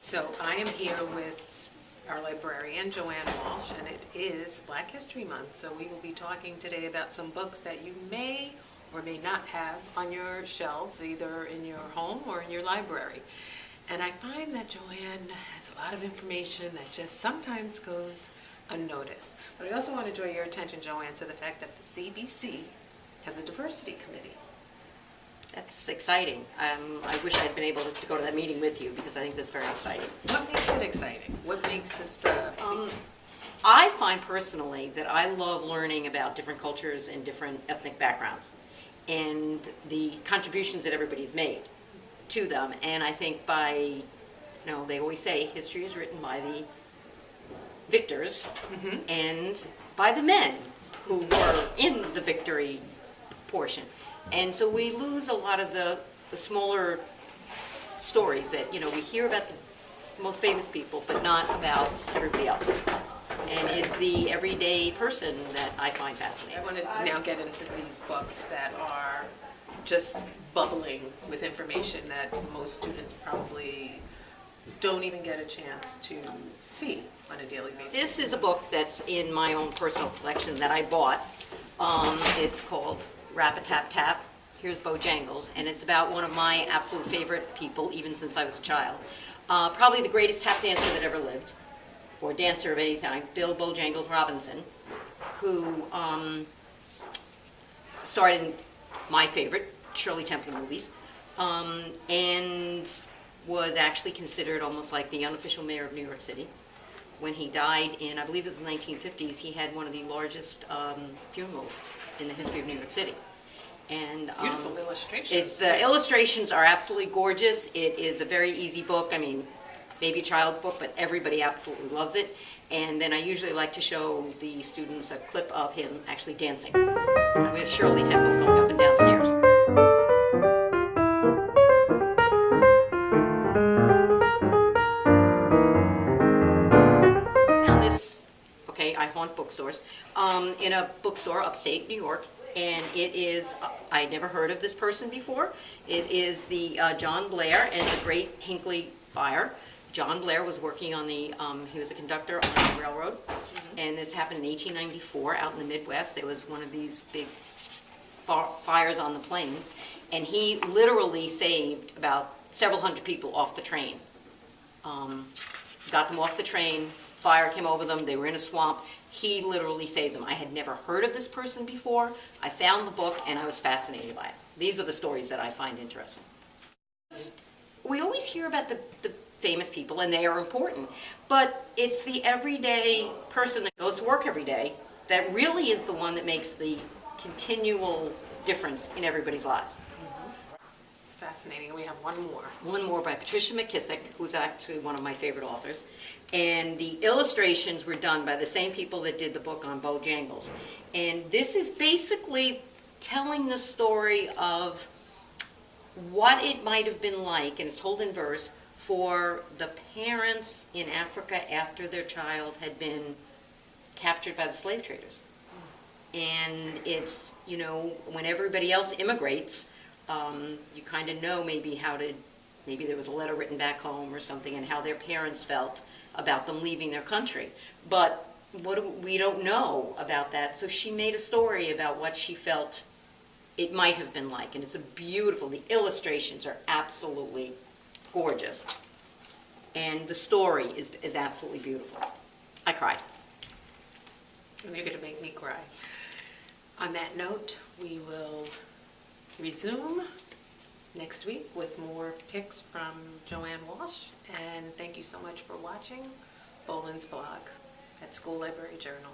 So I am here with our librarian, Joanne Walsh, and it is Black History Month. So we will be talking today about some books that you may or may not have on your shelves, either in your home or in your library. And I find that Joanne has a lot of information that just sometimes goes unnoticed. But I also want to draw your attention, Joanne, to the fact that the CBC has a diversity committee. That's exciting. I wish I'd been able to go to that meeting with you because I think that's very exciting. What makes it exciting? What makes this I find personally that I love learning about different cultures and different ethnic backgrounds and the contributions that everybody's made to them. And I think they always say history is written by the victors and by the men who were in the victory portion. And so we lose a lot of the smaller stories that, we hear about the most famous people, but not about everybody else. And it's the everyday person that I find fascinating. I want to now get into these books that are just bubbling with information that most students probably don't even get a chance to see on a daily basis. This is a book that's in my own personal collection that I bought. It's called Rap-a-Tap-Tap, Here's Bojangles, and it's about one of my absolute favorite people, even since I was a child. Probably the greatest tap dancer that ever lived, or dancer of any time, Bill Bojangles Robinson, who starred in my favorite Shirley Temple movies, and was actually considered almost like the unofficial mayor of New York City. When he died in, I believe it was the 1950s, he had one of the largest funerals in the history of New York City. And beautiful illustrations. Illustrations are absolutely gorgeous. It is a very easy book. I mean, maybe a child's book, but everybody absolutely loves it. And then I usually like to show the students a clip of him actually dancing with Shirley Temple going up and down stairs. Found this, I haunt bookstores, in a bookstore upstate New York. And it is, I'd never heard of this person before. It is the John Blair and the Great Hinckley Fire. John Blair was working on he was a conductor on the railroad. And this happened in 1894 out in the Midwest. There was one of these big fires on the plains. And he literally saved about several hundred people off the train. Got them off the train, fire came over them, they were in a swamp. He literally saved them. I had never heard of this person before. I found the book and I was fascinated by it. These are the stories that I find interesting. We always hear about the famous people and they are important, but it's the everyday person that goes to work every day that really is the one that makes the continual difference in everybody's lives. It's fascinating. We have one more. One more by Patricia McKissick, who's actually one of my favorite authors. And the illustrations were done by the same people that did the book on Bojangles. And this is basically telling the story of what it might have been like, and it's told in verse, for the parents in Africa after their child had been captured by the slave traders. And it's, when everybody else immigrates, you kind of know maybe maybe there was a letter written back home or something and how their parents felt about them leaving their country. But we don't know about that. So she made a story about what she felt it might have been like. And it's the illustrations are absolutely gorgeous. And the story is absolutely beautiful. I cried. And you're going to make me cry. On that note, we will resume next week with more picks from Joanne Walsh. And thank you so much for watching Boland's blog at School Library Journal.